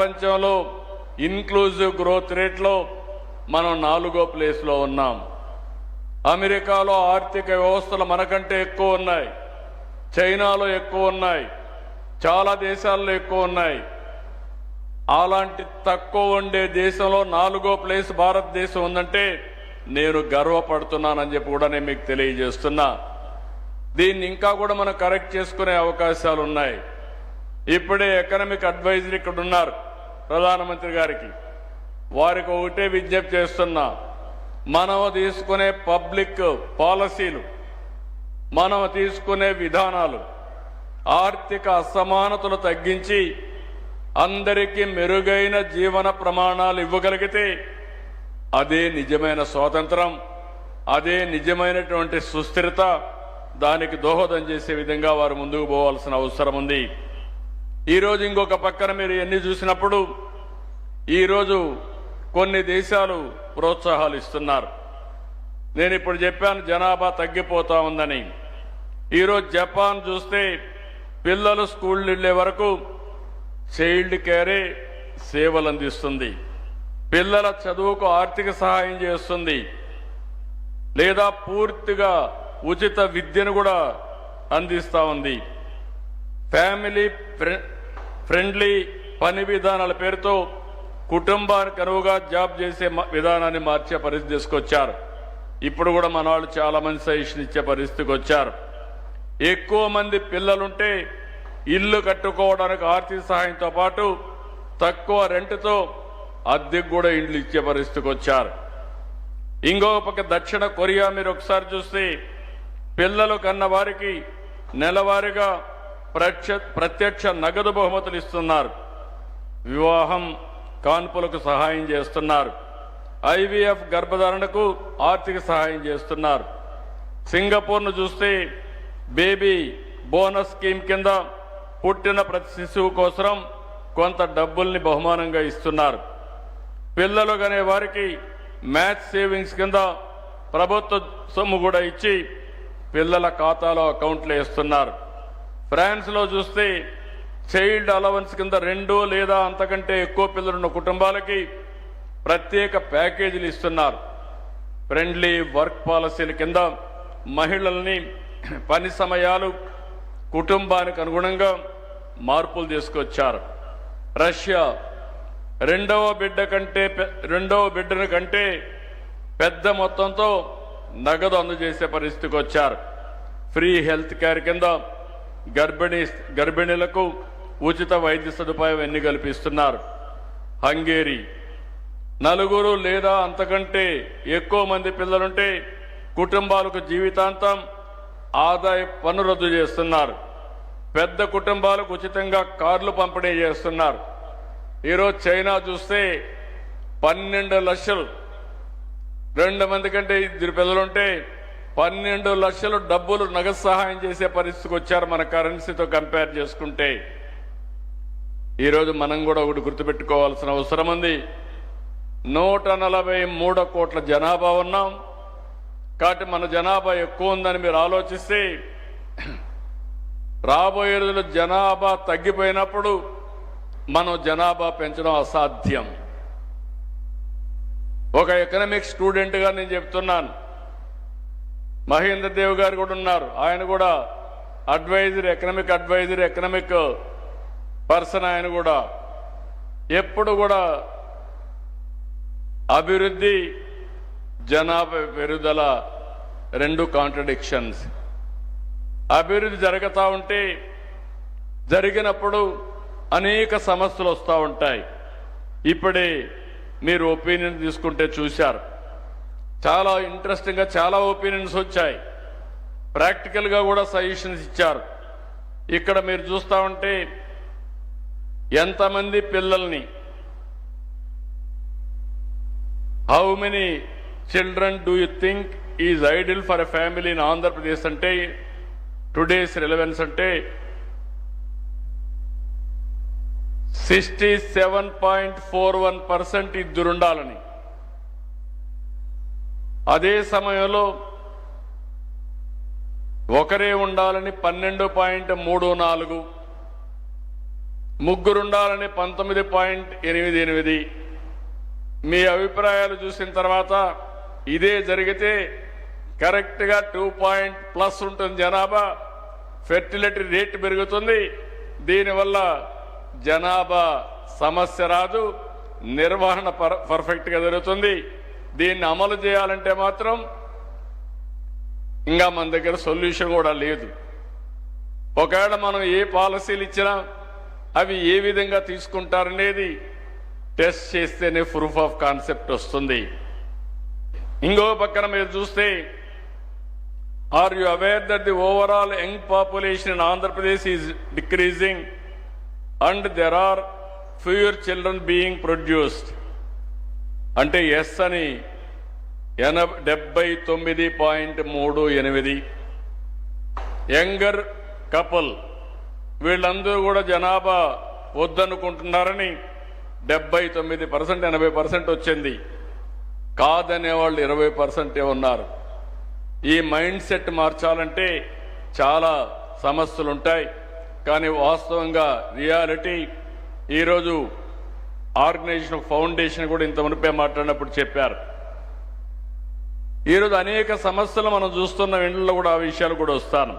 ప్రపంచంలో inclusive growth రేట్లో మనం 4వ ప్లేస్లో ఉన్నాం. అమెరికాలో ఆర్థిక వ్యవస్థలు మనకంటే ఎక్కువ ఉన్నాయి, చైనాలో ఎక్కువ ఉన్నాయి, చాలా దేశాల్లో ఎక్కువ ఉన్నాయి. అలాంటి తక్కువ ఉండే దేశంలో 4వ ప్లేస్ భారతదేశం ఉందంటే నేను గర్వపడుతున్నానని చెప్పి కూడా నేను మీకు తెలియజేస్తున్నా. దీన్ని ఇంకా కూడా మనం కరెక్ట్ చేసుకునే అవకాశాలు ఉన్నాయి. ఇప్పుడే ఎకనామిక్ అడ్వైజర్ ఇక్కడ ఉన్నారు ప్రధానమంత్రి గారికి. వారికి ఒకటే విజ్ఞప్తి చేస్తున్నా, మనం తీసుకునే పబ్లిక్ పాలసీలు, మనం తీసుకునే విధానాలు ఆర్థిక అసమానతలు తగ్గించి అందరికీ మెరుగైన జీవన ప్రమాణాలు ఇవ్వగలిగితే అదే నిజమైన స్వాతంత్రం, అదే నిజమైనటువంటి సుస్థిరత. దానికి దోహదం చేసే విధంగా వారు ముందుకు పోవాల్సిన అవసరం ఉంది. ఈరోజు ఇంకొక పక్కన మీరు ఎన్ని చూసినప్పుడు ఈరోజు కొన్ని దేశాలు ప్రోత్సాహాలు ఇస్తున్నారు. నేను ఇప్పుడు చెప్పాను జనాభా తగ్గిపోతా ఉందని. ఈరోజు జపాన్ చూస్తే పిల్లలు స్కూల్ వెళ్ళే వరకు చైల్డ్ కేరే సేవలు అందిస్తుంది, పిల్లల చదువుకు ఆర్థిక సహాయం చేస్తుంది, లేదా పూర్తిగా ఉచిత విద్యను కూడా అందిస్తూ ఉంది. ఫ్యామిలీ ఫ్రెండ్లీ పని విధానాల పేరుతో కుటుంబానికి అనువుగా జాబ్ చేసే విధానాన్ని మార్చే పరిస్థితి తీసుకొచ్చారు. ఇప్పుడు కూడా మన వాళ్ళు చాలా మంది సజెషన్ ఇచ్చే పరిస్థితికి వచ్చారు. ఎక్కువ మంది పిల్లలుంటే ఇల్లు కట్టుకోవడానికి ఆర్థిక సహాయంతో పాటు తక్కువ రెంట్తో అద్దెకు కూడా ఇండ్లు ఇచ్చే పరిస్థితికి వచ్చారు. ఇంకొక పక్క దక్షిణ కొరియా మీరు ఒకసారి చూస్తే పిల్లలు కన్న వారికి నెలవారీగా ప్రత్యక్ష నగదు బహుమతులు ఇస్తున్నారు, వివాహం కాన్పులకు సహాయం చేస్తున్నారు, IVF గర్భధారణకు ఆర్థిక సహాయం చేస్తున్నారు. సింగపూర్ను చూస్తే బేబీ బోనస్ స్కీమ్ కింద పుట్టిన ప్రతి శిశువు కోసం కొంత డబ్బుల్ని బహుమానంగా ఇస్తున్నారు. పిల్లలు కనే వారికి మ్యాచ్ సేవింగ్స్ కింద ప్రభుత్వ సొమ్ము కూడా ఇచ్చి పిల్లల ఖాతాలో అకౌంట్లు వేస్తున్నారు. ఫ్రాన్స్లో చూస్తే చైల్డ్ అలవెన్స్ కింద 2 లేదా అంతకంటే ఎక్కువ పిల్లలున్న కుటుంబాలకి ప్రత్యేక ప్యాకేజీలు ఇస్తున్నారు. ఫ్రెండ్లీ వర్క్ పాలసీల కింద మహిళల్ని పని సమయాలు కుటుంబానికి అనుగుణంగా మార్పులు తీసుకొచ్చారు. రష్యా రెండవ బిడ్డను కంటే పెద్ద మొత్తంతో నగదు అందజేసే పరిస్థితికి వచ్చారు. ఫ్రీ హెల్త్ కేర్ కింద గర్భిణీలకు ఉచిత వైద్య సదుపాయం ఎన్ని కల్పిస్తున్నారు. హంగేరీ 4 లేదా అంతకంటే ఎక్కువ మంది పిల్లలుంటే కుటుంబాలకు జీవితాంతం ఆదాయ పన్ను రద్దు చేస్తున్నారు. పెద్ద కుటుంబాలకు ఉచితంగా కార్లు పంపిణీ చేస్తున్నారు. ఈరోజు చైనా చూస్తే 12 లక్షలు, 2 మంది కంటే 2 పిల్లలుంటే 12 లక్షలు డబ్బులు నగదు సహాయం చేసే పరిస్థితికి వచ్చారు. మన కరెన్సీతో కంపేర్ చేసుకుంటే ఈరోజు మనం కూడా ఒకటి గుర్తుపెట్టుకోవాల్సిన అవసరం ఉంది. 143 కోట్ల జనాభా ఉన్నాం కాబట్టి మన జనాభా ఎక్కువ ఉందని మీరు ఆలోచిస్తే రాబోయే రోజుల్లో జనాభా తగ్గిపోయినప్పుడు మనం జనాభా పెంచడం అసాధ్యం. ఒక ఎకనామిక్ స్టూడెంట్గా నేను చెప్తున్నాను. మహేంద్ర దేవ్ గారు కూడా ఉన్నారు, ఆయన కూడా ఎకనామిక్ పర్సన్. ఆయన కూడా ఎప్పుడు కూడా అభివృద్ధి జనాభా పెరుగుదల 2 కాంట్రడిక్షన్స్. అభివృద్ధి జరుగుతూ ఉంటే జరిగినప్పుడు అనేక సమస్యలు వస్తూ ఉంటాయి. ఇప్పుడే మీరు ఒపీనియన్ తీసుకుంటే చూశారు, చాలా ఇంట్రెస్టింగ్గా చాలా ఒపీనియన్స్ వచ్చాయి. ప్రాక్టికల్గా కూడా సజెషన్స్ ఇచ్చారు. ఇక్కడ మీరు చూస్తూ ఉంటే ఎంతమంది పిల్లల్ని, how many children do you think is ideal for a family in Andhra Pradesh అంటే టుడేస్ రిలవెన్స్ అంటే 67.41% ఇద్దరుండాలని. అదే సమయంలో ఒకరే ఉండాలని 12.34, ముగ్గురుండాలని 19.88. మీ అభిప్రాయాలు చూసిన తర్వాత ఇదే జరిగితే కరెక్ట్గా 2+ ఉంటుంది జనాభా. ఫెర్టిలిటీ రేట్ పెరుగుతుంది. దీనివల్ల జనాభా సమస్య రాదు, నిర్వహణ పర్ఫెక్ట్గా జరుగుతుంది. దీన్ని అమలు చేయాలంటే మాత్రం ఇంకా మన దగ్గర సొల్యూషన్ కూడా లేదు. ఒకవేళ మనం ఏ పాలసీలు ఇచ్చినా అవి ఏ విధంగా తీసుకుంటారనేది టెస్ట్ చేస్తేనే ప్రూఫ్ ఆఫ్ కాన్సెప్ట్ వస్తుంది. ఇంకో పక్కన మీరు చూస్తే, are you aware that the overall young population in Andhra Pradesh is decreasing and there are fewer children being produced? అంటే ఎస్ అని 79.38. యంగర్ కపుల్ వీళ్ళందరూ కూడా జనాభా వద్దనుకుంటున్నారని 79%, 80% వచ్చింది. కాదనే వాళ్ళు 20% ఉన్నారు. ఈ మైండ్ సెట్ మార్చాలంటే చాలా సమస్యలు ఉంటాయి. కానీ వాస్తవంగా రియాలిటీ ఈరోజు ఆర్గనైజేషన్ ఫౌండేషన్ కూడా ఇంత మునిపే మాట్లాడినప్పుడు చెప్పారు. ఈరోజు అనేక సమస్యలు మనం చూస్తున్న ఇంట్లో కూడా ఆ విషయాలు కూడా వస్తాను.